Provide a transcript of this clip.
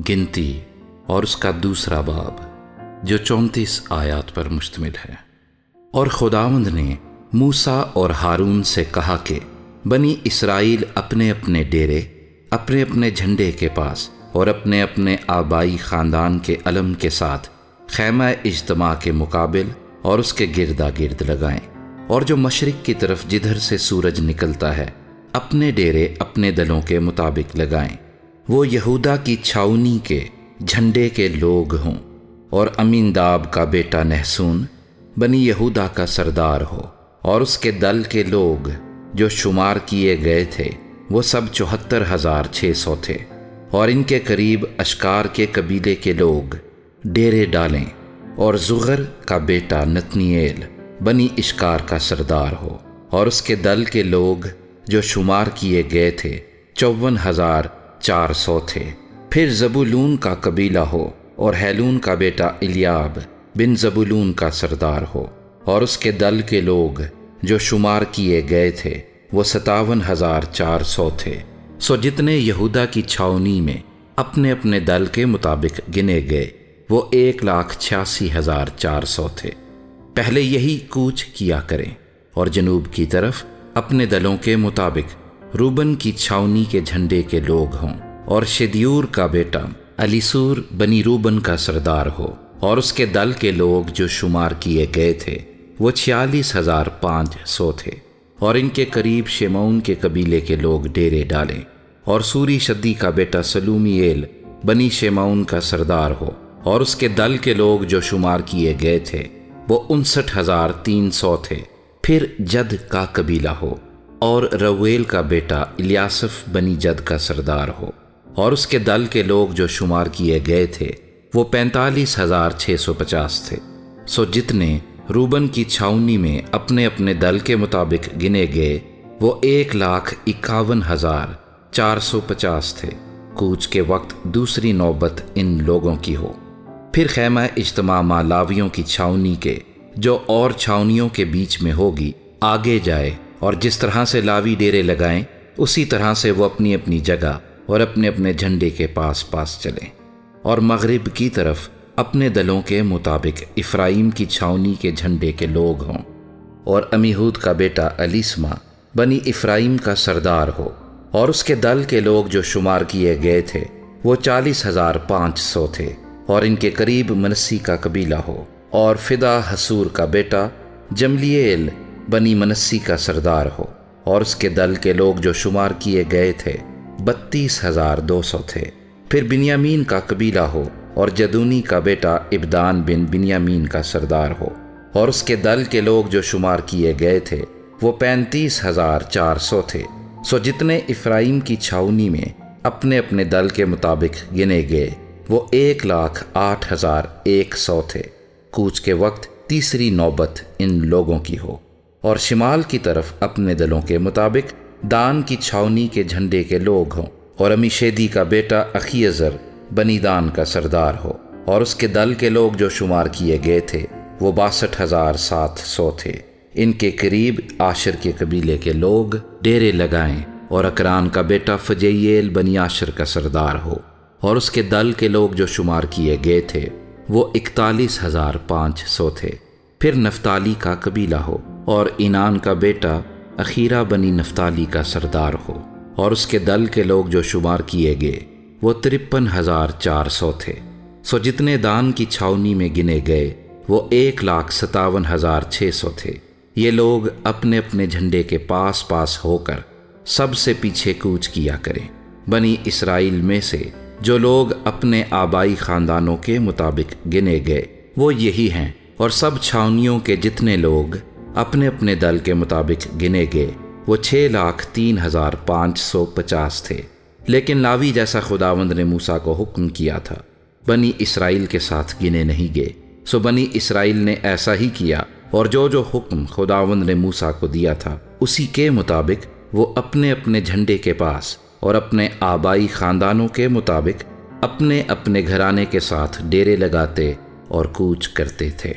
گنتی اور اس کا دوسرا باب جو 34 آیات پر مشتمل ہے۔ اور خداوند نے موسیٰ اور ہارون سے کہا کہ بنی اسرائیل اپنے اپنے ڈیرے، اپنے اپنے جھنڈے کے پاس اور اپنے اپنے آبائی خاندان کے علم کے ساتھ خیمہ اجتماع کے مقابل اور اس کے گردا گرد لگائیں، اور جو مشرق کی طرف جدھر سے سورج نکلتا ہے اپنے ڈیرے اپنے دلوں کے مطابق لگائیں۔ وہ یہودا کی چھاؤنی کے جھنڈے کے لوگ ہوں، اور امیناداب کا بیٹا نحسون بنی یہودا کا سردار ہو، اور اس کے دل کے لوگ جو شمار کیے گئے تھے وہ سب 74,600 تھے۔ اور ان کے قریب اشکار کے قبیلے کے لوگ ڈیرے ڈالیں، اور زغر کا بیٹا نتنییل بنی اشکار کا سردار ہو، اور اس کے دل کے لوگ جو شمار کیے گئے تھے 54,400 تھے۔ پھر زبولون کا قبیلہ ہو، اور ہیلون کا بیٹا الیاب بن زبولون کا سردار ہو، اور اس کے دل کے لوگ جو شمار کیے گئے تھے وہ 57,400 تھے۔ سو جتنے یہودا کی چھاؤنی میں اپنے اپنے دل کے مطابق گنے گئے وہ 1,86,400 تھے۔ پہلے یہی کوچ کیا کریں، اور جنوب کی طرف اپنے دلوں کے مطابق روبن کی چھاؤنی کے جھنڈے کے لوگ ہوں، اور شدیور کا بیٹا الیسور بنی روبن کا سردار ہو، اور اس کے دل کے لوگ جو شمار کیے گئے تھے وہ 46,500 تھے۔ اور ان کے قریب شمعون کے قبیلے کے لوگ ڈیرے ڈالیں، اور سوری شدی کا بیٹا سلومییل بنی شمعون کا سردار ہو، اور اس کے دل کے لوگ جو شمار کیے گئے تھے وہ 59,300 تھے۔ پھر جد کا قبیلہ ہو، اور رویل کا بیٹا الیاسف بنی جد کا سردار ہو، اور اس کے دل کے لوگ جو شمار کیے گئے تھے وہ 45,650 تھے۔ سو جتنے روبن کی چھاؤنی میں اپنے اپنے دل کے مطابق گنے گئے وہ 1,51,450 تھے۔ کوچ کے وقت دوسری نوبت ان لوگوں کی ہو۔ پھر خیمہ اجتماع لاویوں کی چھاؤنی کے جو اور چھاؤنیوں کے بیچ میں ہوگی آگے جائے، اور جس طرح سے لاوی ڈیرے لگائیں اسی طرح سے وہ اپنی اپنی جگہ اور اپنے اپنے جھنڈے کے پاس پاس چلیں، اور مغرب کی طرف اپنے دلوں کے مطابق افرائیم کی چھاؤنی کے جھنڈے کے لوگ ہوں، اور امیہود کا بیٹا الیسما بنی افرائیم کا سردار ہو، اور اس کے دل کے لوگ جو شمار کیے گئے تھے وہ 40,500 تھے۔ اور ان کے قریب منسی کا قبیلہ ہو، اور فدا حسور کا بیٹا جملیل بنی منسی کا سردار ہو، اور اس کے دل کے لوگ جو شمار کیے گئے تھے 32,200 تھے۔ پھر بنیامین کا قبیلہ ہو، اور جدونی کا بیٹا ابدان بن بنیامین کا سردار ہو، اور اس کے دل کے لوگ جو شمار کیے گئے تھے وہ 35,400 تھے۔ سو جتنے افرائیم کی چھاؤنی میں اپنے اپنے دل کے مطابق گنے گئے وہ 1,08,100 تھے۔ کوچ کے وقت تیسری نوبت ان لوگوں کی ہو۔ اور شمال کی طرف اپنے دلوں کے مطابق دان کی چھاؤنی کے جھنڈے کے لوگ ہوں، اور امیشیدی کا بیٹا اخیعزر بنی دان کا سردار ہو، اور اس کے دل کے لوگ جو شمار کیے گئے تھے وہ 62,700 تھے۔ ان کے قریب آشر کے قبیلے کے لوگ ڈیرے لگائیں، اور اکران کا بیٹا فجییل بنی آشر کا سردار ہو، اور اس کے دل کے لوگ جو شمار کیے گئے تھے وہ 41,500 تھے۔ پھر نفتالی کا قبیلہ ہو، اور اینان کا بیٹا اخیرہ بنی نفتالی کا سردار ہو، اور اس کے دل کے لوگ جو شمار کیے گئے وہ 53,400 تھے۔ سو جتنے دان کی چھاؤنی میں گنے گئے وہ 1,57,600 تھے۔ یہ لوگ اپنے اپنے جھنڈے کے پاس پاس ہو کر سب سے پیچھے کوچ کیا کریں۔ بنی اسرائیل میں سے جو لوگ اپنے آبائی خاندانوں کے مطابق گنے گئے وہ یہی ہیں، اور سب چھاؤنیوں کے جتنے لوگ اپنے اپنے دل کے مطابق گنے گئے وہ 6,03,550 تھے۔ لیکن لاوی جیسا خداوند نے موسیٰ کو حکم کیا تھا بنی اسرائیل کے ساتھ گنے نہیں گئے۔ سو بنی اسرائیل نے ایسا ہی کیا، اور جو جو حکم خداوند نے موسیٰ کو دیا تھا اسی کے مطابق وہ اپنے اپنے جھنڈے کے پاس اور اپنے آبائی خاندانوں کے مطابق اپنے اپنے گھرانے کے ساتھ ڈیرے لگاتے اور کوچ کرتے تھے۔